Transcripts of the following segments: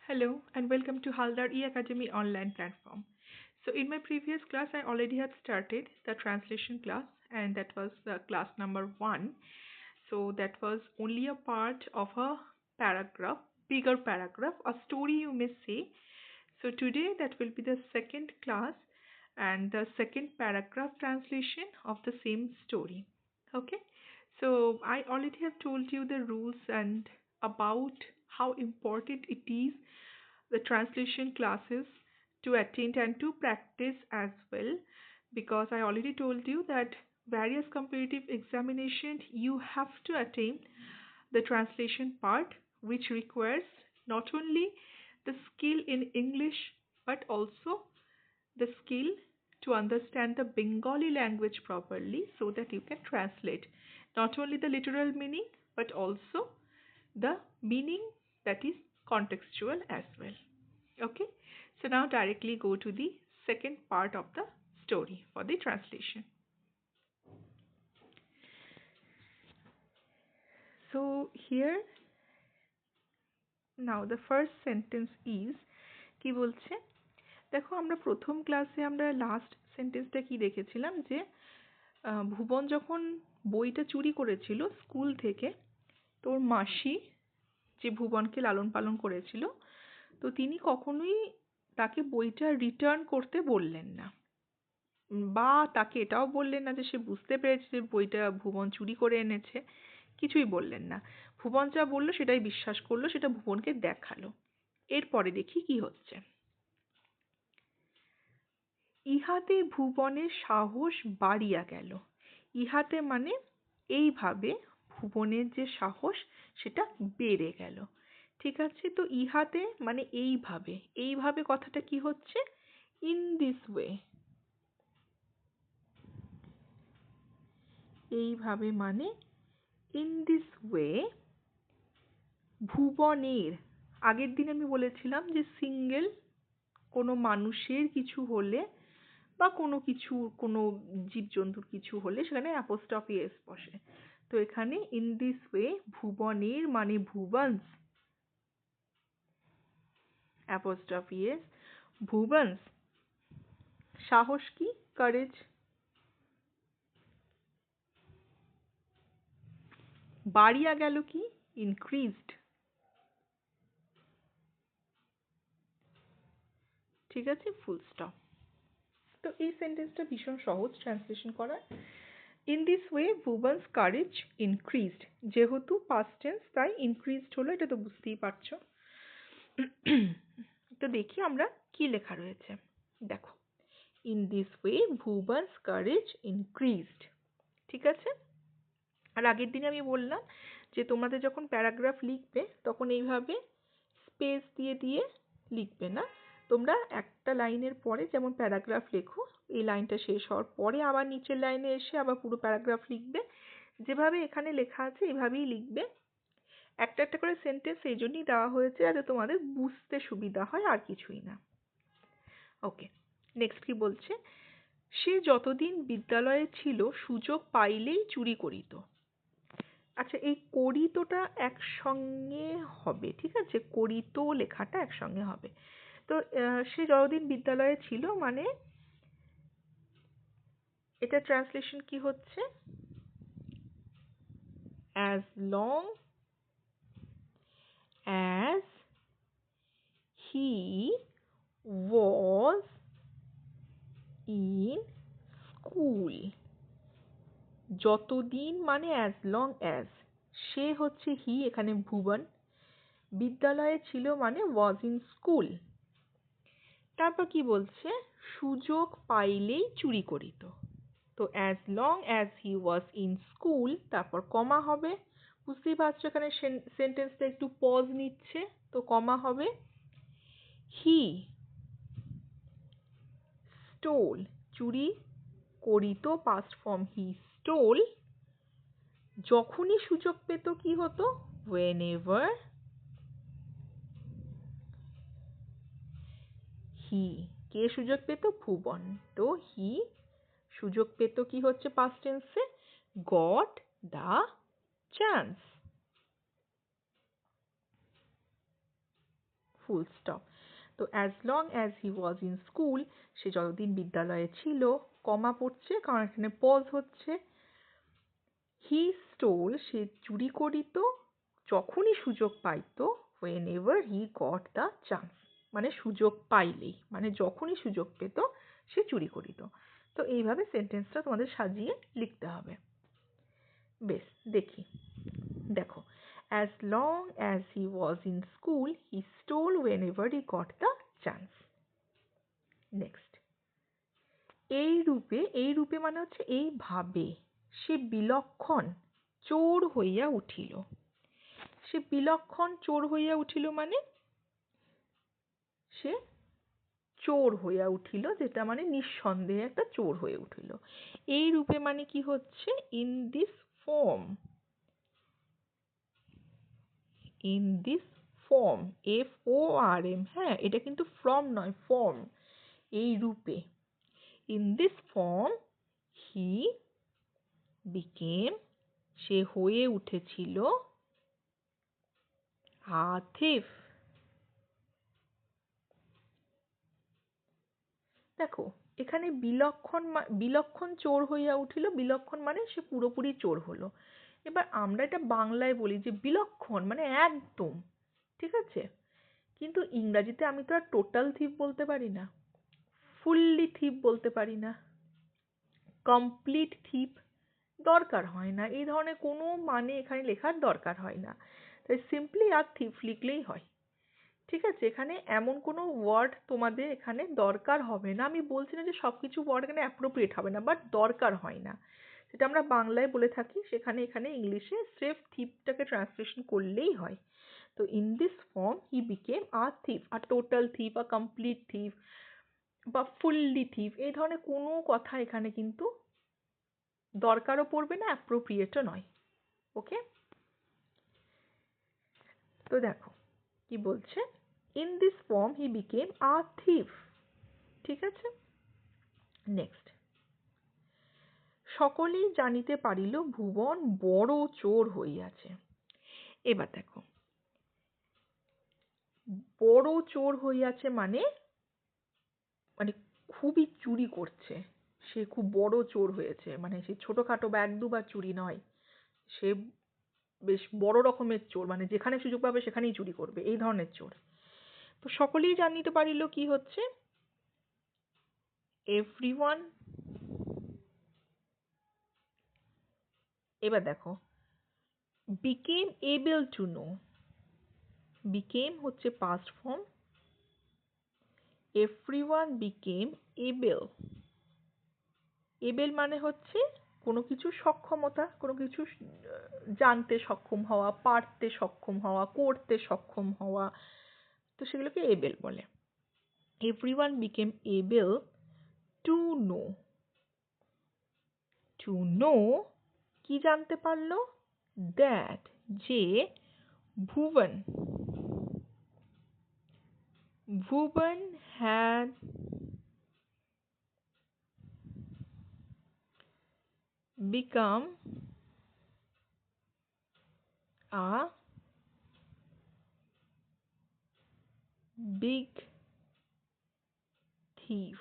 Hello and welcome to Haldar E-Academy online platform. So in my previous class, I already had started the translation class and that was class number 1. So that was only a part of a paragraph, bigger paragraph, a story you may say. So today that will be the second class and the second paragraph translation of the same story. Okay. So I already have told you the rules and about how important it is the translation classes to attend and to practice as well, because I already told you that various competitive examinations you have to attain the translation part, which requires not only the skill in English but also the skill to understand the Bengali language properly so that you can translate not only the literal meaning but also the meaning that is contextual as well. Okay, so now directly go to the second part of the story for the translation. So here now the first sentence is কি বলছে দেখো আমরা প্রথম ক্লাসে আমরা last সেন্টেন্সটা কি দেখেছিলাম যে ভুবন যখন বইটা চুরি করেছিল স্কুল থেকে তোর মাসি যে ভুবনকে লালন পালন করেছিল তো তিনি কখনোই তাকে বইটা রিটার্ন করতে বললেন না বা তাকে এটাও বললেন না যে সে বুঝতে পেরেছে যে বইটা ভুবন চুরি করে এনেছে, কিছুই বললেন না। ভুবন যা বলল সেটাই বিশ্বাস করলো, সেটা ভুবনকে দেখালো। এরপরে দেখি কি হচ্ছে। ইহাতে ভুবনের সাহস বাড়িয়া গেল। ইহাতে মানে এইভাবে ভুবনের যে সাহস সেটা বেড়ে গেল। ঠিক আছে, তো ইহাতে মানে এইভাবে, এইভাবে কথাটা কি হচ্ছে, ইন দিস ওয়ে। এইভাবে মানে ইন দিস ওয়ে ভুবনের, আগের দিন আমি বলেছিলাম যে সিঙ্গেল কোনো মানুষের কিছু হলে বা কোনো কিছু কোনো জীবজন্তুর কিছু হলে সেখানে অ্যাপোস্ট্রফি এস বসে। তো এখানে ইন দিস ওয়ে ভুবনের মানে ভুবনস, অ্যাপোস্ট্রফি এস ভুবনস সাহস কি, কারেজ, বাড়িয়া গেল কি, ইনক্রিজড। ঠিক আছে, ফুল স্টপ। তো এই সেন্টেন্সটা ভীষণ সহজ ট্রান্সলেশন করার। In this way Bhuban's courage increased, যেহেতু পাস্ট টেন্স তাই ইনক্রিজড হলো, এটা তো বুঝতেই পারছো। তো দেখি আমরা কি লেখা রয়েছে। দেখো, in this way Bhuban's courage increased. ঠিক আছে, আর আগের দিন আমি বললাম যে তোমাদের যখন প্যারাগ্রাফ লিখবে তখন এইভাবে স্পেস দিয়ে দিয়ে লিখবে না, তোমরা একটা লাইনের পরে যেমন প্যারাগ্রাফ লেখো, এই লাইনটা শেষ হওয়ার পরে আবার নিচের লাইনে এসে আবার পুরো প্যারাগ্রাফ লিখবে, যেভাবে এখানে লেখা আছে এইভাবেই লিখবে। একটা একটা করে সেন্টেন্স এই জন্যই দেওয়া হয়েছে যাতে তোমাদের বুঝতে সুবিধা হয়, আর কিছুই না। ওকে, নেক্সট কি বলছে, সে যতদিন বিদ্যালয়ে ছিল সুযোগ পাইলেই চুরি করিত। আচ্ছা, এই করিতটা একসঙ্গে হবে, ঠিক আছে, করিত লেখাটা একসঙ্গে হবে। তো সে যতদিন বিদ্যালয়ে ছিল মানে এটা ট্রান্সলেশন কি হচ্ছে, as long as he was in school। যতদিন মানে as long as, সে হচ্ছে হি, এখানে ভুবন, বিদ্যালয়ে ছিল মানে was in school। তারপর কি বলছে, সুযোগ পাইলেই চুরি করিত। তো as long as he was in school, তারপর কমা হবে, বুঝতেই পারছো এখানে সেন্টেন্সটা একটু পজ নিচ্ছে, তো কমা হবে। he stole, চুরি করিত past form he stole, যখনই সুযোগ পেত কি হতো, whenever he, কে সুযোগ পেত, ভুবন, তো he সুযোগ পেত কি হচ্ছে past tense এ, got the chance। Full stop. তো as long as he was in school, সে যতদিন বিদ্যালয়ে ছিল, কমা পড়ছে কারণ এখানে পজ হচ্ছে। হি স্টোল, সে চুরি করিত যখনই সুযোগ পাইতো, whenever he got the chance, মানে সুযোগ পাইলেই, মানে যখনই সুযোগ পেত সে চুরি করিত। তো এইভাবে সেন্টেন্সটা তোমাদের সাজিয়ে লিখতে হবে। বেশ, দেখি। দেখো, as long as he was in school, he stole whenever he got the chance. Next, এই রূপে মানে হচ্ছে এইভাবে, সে বিলক্ষণ চোর হইয়া উঠিল। সে বিলক্ষণ চোর হইয়া উঠিল মানে সে চোর হইয়া উঠিল, যেটা মানে নিঃসন্দেহে একটা চোর হয়ে উঠিল। এই রূপে মানে কি হচ্ছে, in this form, in this form, FORM, হ্যাঁ, এটা কিন্তু ফ্রম নয়, ফর্ম, এই রূপে। In this form he became, সে হয়ে উঠেছিল, আ থিফ। দেখো, এখানে বিলক্ষণ চোর হইয়া উঠিল, বিলক্ষণ মানে সে পুরোপুরি চোর হলো। এবার আমরা এটা বাংলায় বলি যে বিলক্ষণ মানে একদম, ঠিক আছে? কিন্তু ইংরাজিতে আমি তো আর টোটাল থিপ বলতে পারি না, ফুললি থিপ বলতে পারি না, কমপ্লিট থিপ, দরকার হয় না, এই ধরনের কোনো মানে এখানে লেখার দরকার হয় না। তাই সিম্পলি আর থিপ লিখলেই হয়, ঠিক আছে? এখানে এমন কোনো ওয়ার্ড তোমাদের এখানে দরকার হবে না। আমি বলছি না যে সবকিছু ওয়ার্ড এখানে অ্যাপ্রোপ্রিয়েট হবে না, বাট দরকার হয় না। যেটা আমরা বাংলায় বলে থাকি সেখানে এখানে ইংলিশে স্রেফ থিপটাকে ট্রান্সলেশন করলেই হয়। তো in this form he became a থিপ, a total থিপ, a complete থিপ বা ফুললি থিপ, এই ধরনের কোনো কথা এখানে কিন্তু দরকারও পড়বে না, অ্যাপ্রোপ্রিয়েটও নয়। ওকে, তো দেখো কি বলছে, in this form he became a thief, ঠিক আছে? নেক্সট, সকলেই জানিতে পারিল ভুবন বড় চোর হইয়াছে। এবার দেখো, বড় চোর হইয়াছে মানে মানে খুবই চুরি করছে, সে খুব বড় চোর হয়েছে, মানে সে ছোটখাটো বা এক দুবার চুরি নয়, সে বেশ বড় রকমের চোর, মানে যেখানে সুযোগ পাবে সেখানেই চুরি করবে, এই ধরনের চোর। তো সকলেই জানিতে পারিল কি হচ্ছে, এভরিওয়ান। এবার দেখো, became able to know, became হচ্ছে past form, everyone became able, able মানে হচ্ছে কোনো কিছু সক্ষমতা, কোনো কিছু জানতে সক্ষম হওয়া, পারতে সক্ষম হওয়া, করতে সক্ষম হওয়া, তো সেগুলোকে able বলে। everyone became able to know, to know কি জানতে পারলো, that যে ভুবন, ভুবন had become a big thief।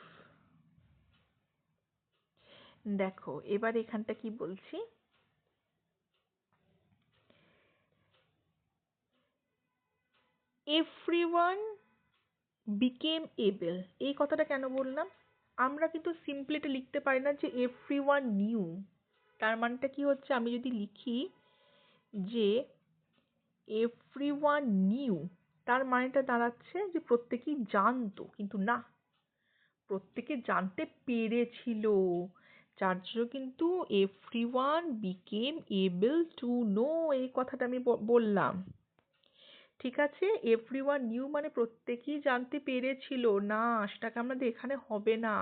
দেখো এবার এখানটা কি বলছি, everyone became able, এই কথাটা কেন বললাম? আমরা কিন্তু সিম্পলি এটা লিখতে পারি না যে everyone knew, তার মানেটা কি হচ্ছে, আমি যদি লিখি যে everyone knew, তার মানেটা দাঁড়াচ্ছে যে প্রত্যেকেই জানতো, কিন্তু না, প্রত্যেকে জানতে পেরেছিল, যার জন্য কিন্তু everyone became able to know এই কথাটা আমি বললাম, ঠিক আছে? everyone knew মানে প্রত্যেকেই জানতে পেরেছিল, না সেটাকে আমাদের এখানে হবে না,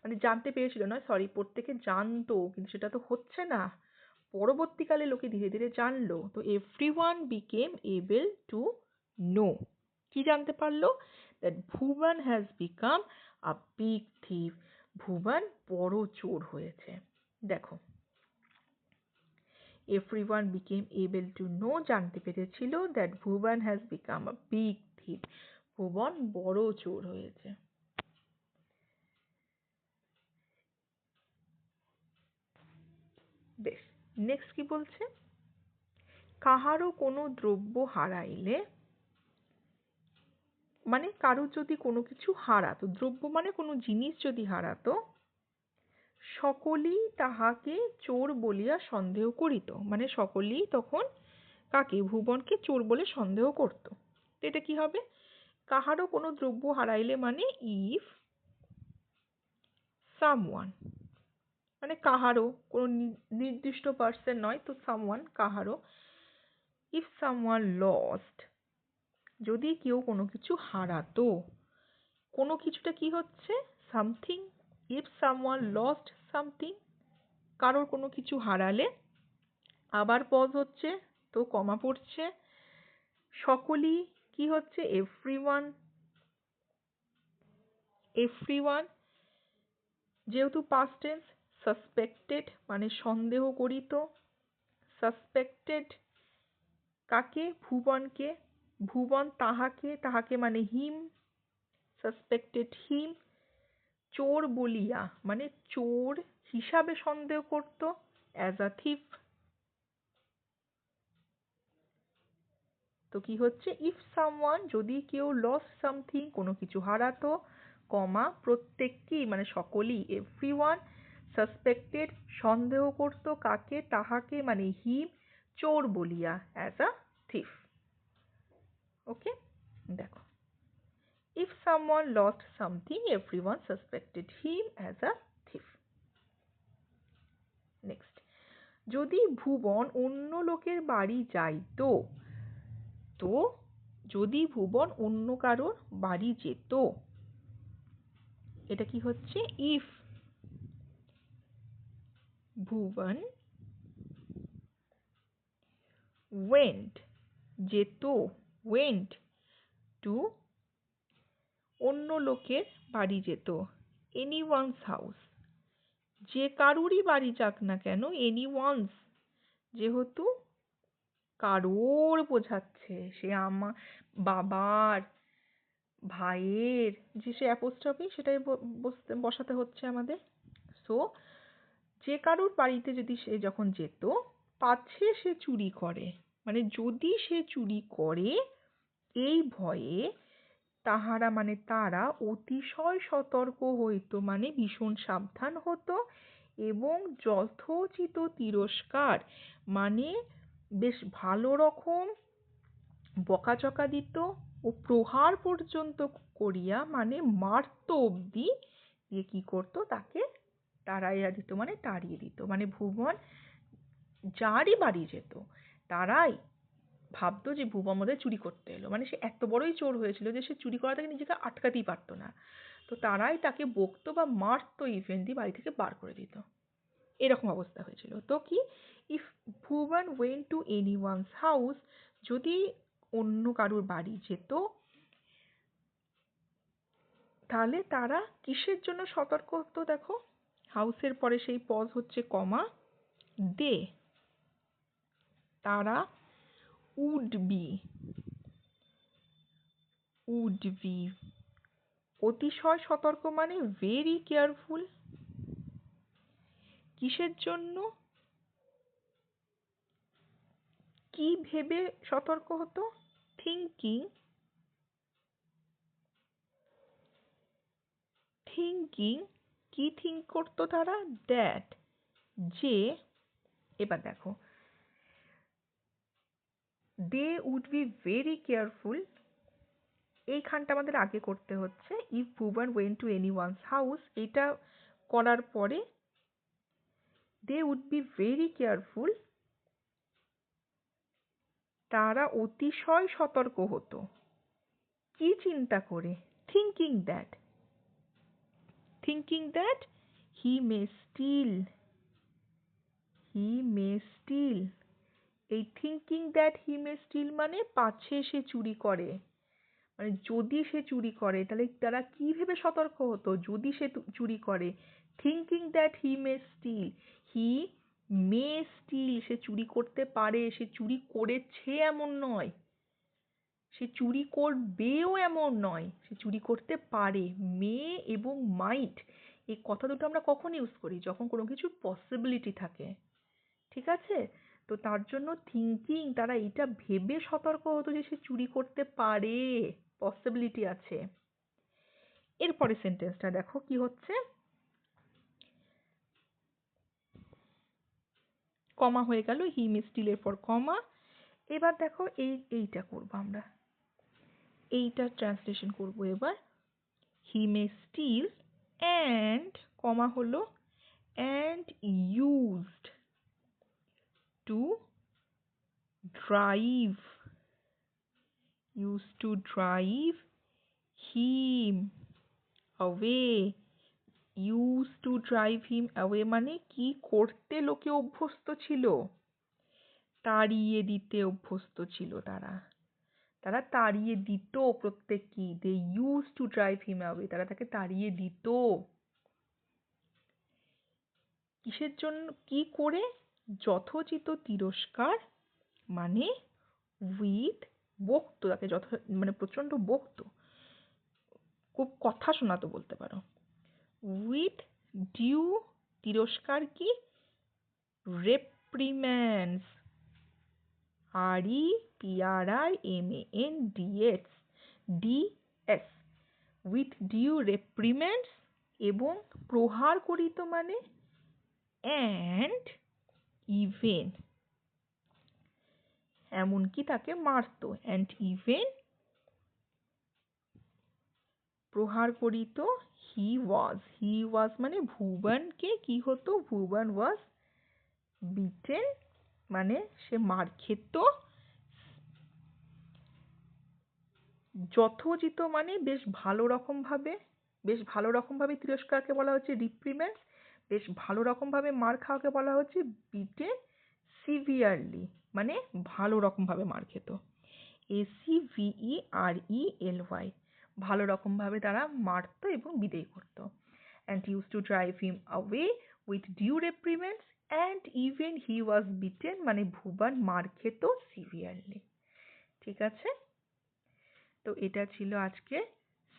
মানে জানতে পেরেছিল না, সরি, প্রত্যেকে জানতো, কিন্তু সেটা তো হচ্ছে না, পরবর্তীকালে লোকে ধীরে ধীরে জানলো। তো everyone became able to know, কি জানতে পারলো, that Bhuban has become a big thief, ভুবন বড় চোর হয়েছে। দেখো, everyone became able to know জানতে পেরেছিল that Bhuban has become a big thief, ভুবন বড় চোর হয়েছে। বেশ, নেক্সট কি বলছে? কাহারও কোনো দ্রব্য হারাইলে, মানে কারোর যদি কোনো কিছু হারাতো, দ্রব্য মানে কোনো জিনিস যদি হারাতো, সকলেই তাহাকে চোর বলিয়া সন্দেহ করিত। মানে সকলেই তখন কাকে? ভুবনকে চোর বলে সন্দেহ করত। এটা কি হবে? কাহারও কোনো দ্রব্য হারাইলে মানে ইফ সামওয়ান, মানে কাহারও, কোনো নির্দিষ্ট পার্সন নয়, তো সামওয়ান কাহারও। ইফ সামওয়ান লস্ট, যদি কেউ কোনো কিছু হারাতো, কোনো কিছুটা কি হচ্ছে? Something. If someone lost something, কারোর কোনো কিছু হারালে, আবার পজ হচ্ছে তো কমা পড়ছে, সকলেই কি হচ্ছে? এভরিওয়ান। এভরিওয়ান যেহেতু পাস্ট টেন্স, সাসপেক্টেড মানে সন্দেহ করিত। সাসপেক্টেড কাকে? ভুবনকে। ভুবন তাহাকে, তাহাকে মানে হিম, সাসপেক্টেড হিম। চোর বলিয়া মানে চোর হিসাবে সন্দেহ করত, অ্যাজ আ থিফ। তো কি হচ্ছে? ইফ সামওয়ান, যদি কেউ লস্ট সামথিং, কোনো কিছু হারাতো, কমা প্রত্যেককেই মানে সকলেই, এভরিওয়ান সাসপেক্টেড সন্দেহ করত, কাকে? তাহাকে মানে হিম, চোর বলিয়া, অ্যাজ আ থিফ। ওকে, দেখো, if someone lost something, everyone suspected him as a thief. Next, যদি ভুবন অন্য লোকের বাড়ি যাইতো, তো যদি ভুবন অন্য কারোর বাড়ি যেত, এটা কি হচ্ছে? ইফ ভুবন went, যেত, went to অন্য লোকের বাড়ি যেত, anyone's house, যে কারুরই বাড়ি যাক না কেন, anyone's যেহেতু কারোর বোঝাচ্ছে, সে আমার বাবার, ভাইয়ের, যে সে অ্যাপোস্ট্রফি সেটাই বসাতে হচ্ছে আমাদের। সো যে কারোর বাড়িতে যদি সে যখন যেত, পাছে সে চুরি করে, মানে যদি সে চুরি করে, এই ভয়ে তাহারা মানে তারা অতিশয় সতর্ক হইত, মানে ভীষণ সাবধান হতো, এবং যথোচিত তিরস্কার মানে বেশ ভালো রকম বকাচকা দিত, ও প্রহার পর্যন্ত করিয়া মানে মারত অবধি, দিয়ে কি করতো? তাকে তাড়াইয়া দিত, মানে তাড়িয়ে দিত। মানে ভুবন যারই বাড়ি যেত, তারাই ভাবতো যে ভুবন মধ্যে চুরি করতে এলো, মানে সে এত বড়ই চোর হয়েছিল যে সে চুরি করা থেকে নিজেকে আটকাতেই পারতো না। তো তারাই তাকে বকতো বা মারতো, ইভেন দিয়ে বাড়ি থেকে বার করে দিত। এরকম অবস্থা হয়েছিল। তো কি? If Bhuban went to anyone's house, যদি অন্য কারুর বাড়ি যেত, তাহলে তারা কিসের জন্য সতর্ক হতো? দেখো, হাউসের পরে সেই পজ হচ্ছে কমা, দে, তারা উড বি, উড বি অতিশয় সতর্ক মানে ভেরি কেয়ারফুল। কিসের জন্য? কি ভেবে সতর্ক হতো? থিঙ্কিং, থিঙ্কিং কি থিঙ্ক করতো তারা? দ্যাট, যে, এবার দেখো, they would be very careful, এইখানটা আমাদের আগে করতে হচ্ছে। If Bhuban went to anyone's house, এটা করার পরে they would be very careful, তারা অতিশয় সতর্ক হতো। কি চিন্তা করে? Thinking that, thinking that he may steal, he may steal, এই thinking that he may steal মানে পাছে সে চুরি করে, মানে যদি সে চুরি করে, তাহলে তারা কি ভেবে সতর্ক হতো? যদি সে চুরি করে, thinking that he may steal, he may steal, সে চুরি করতে পারে, সে চুরি করেছে এমন নয়, সে চুরি করবেও এমন নয়, সে চুরি করতে পারে। মে এবং মাইট এই কথা দুটো আমরা কখন ইউজ করি? যখন কোনো কিছুর পসিবিলিটি থাকে, ঠিক আছে? তো তার জন্য থিঙ্কিং, তারা এটা ভেবে সতর্ক হতো যে সে চুরি করতে পারে, পসিবিলিটি আছে। এরপরে সেন্টেন্সটা দেখো কি হচ্ছে, কমা হয়ে গেল, হি মে স্টিল এর পর কমা। এবার দেখো এইটা করবো আমরা, এইটা ট্রান্সলেশন করবো এবার। হি মে স্টিল অ্যান্ড কমা হলো and used to drive him away, used to drive him away মানে কি করতে লোকে অভ্যস্ত ছিল? তাড়িয়ে দিতে অভ্যস্ত ছিল তারা। তারা তাড়িয়ে দিত প্রত্যেককে, they used to drive him away, তারা তাকে তাড়িয়ে দিত। কিসের জন্য? কি করে? যথোচিত তিরস্কার মানে উইথ, বকতো তাকে, মানে প্রচন্ড বকতো, খুব কথা শোনাতো বলতে পারো। উইথ ডিউ, তিরস্কার কি? রেপ্রিম্যান্ডস, REPRIMANDS, DS, উইথ ডিউ রেপ্রিম্যান্ডস, এবং প্রহার করিত মানে অ্যান্ড ইভেন, এমনকি তাকে মারতো, অ্যান্ড ইভেন প্রহার করিত। হি ওয়াজ মানে ভুবনকে কি হতো? ভুবন ওয়াজ বিটেন মানে সে মার খেত। যথোচিত মানে বেশ ভালো রকম ভাবে, বেশ ভালো রকম ভাবে তিরস্কারকে বলা হচ্ছে রিপ্রিমেন্ড, বেশ ভালো রকম ভাবে মার খাওয়াকে বলা হচ্ছে বিটেন সিভিয়ারলি, মানে ভালো রকম ভাবে মার খেত। ACVERELY, ভালো রকম ভাবে তারা মারতো এবং বিদেয় করতো। and used to drive him away with due reprimands, and even he was beaten মানে ভুবন মার খেত সিভিয়ারলি। ঠিক আছে? তো এটা ছিল আজকে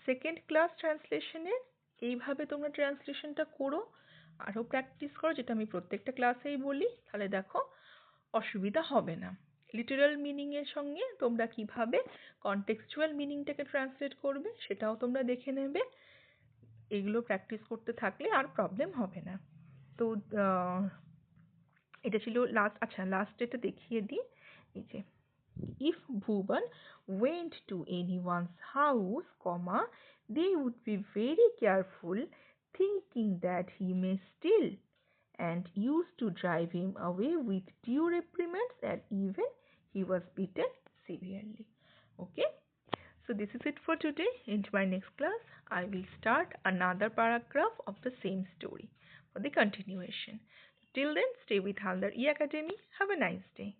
সেকেন্ড ক্লাস ট্রান্সলেশনের। এইভাবে তোমরা ট্রান্সলেশনটা করো, আরও প্র্যাকটিস করো, যেটা আমি প্রত্যেকটা ক্লাসেই বলি, তাহলে দেখো অসুবিধা হবে না। লিটারাল মিনিংয়ের সঙ্গে তোমরা কিভাবে কনটেক্সচুয়াল মিনিংটাকে ট্রান্সলেট করবে সেটাও তোমরা দেখে নেবে। এগুলো প্র্যাকটিস করতে থাকলে আর প্রবলেম হবে না। তো এটা ছিল লাস্ট। আচ্ছা, লাস্ট এটা দেখিয়ে দিই। এই যে, if Bhuban went to anyone's house, they would be very careful, thinking that he may steal, and used to drive him away with due reprimands, and even he was beaten severely. Okay, so this is it for today. In my next class I will start another paragraph of the same story for the continuation. Till then, stay with Haldar E Academy. Have a nice day.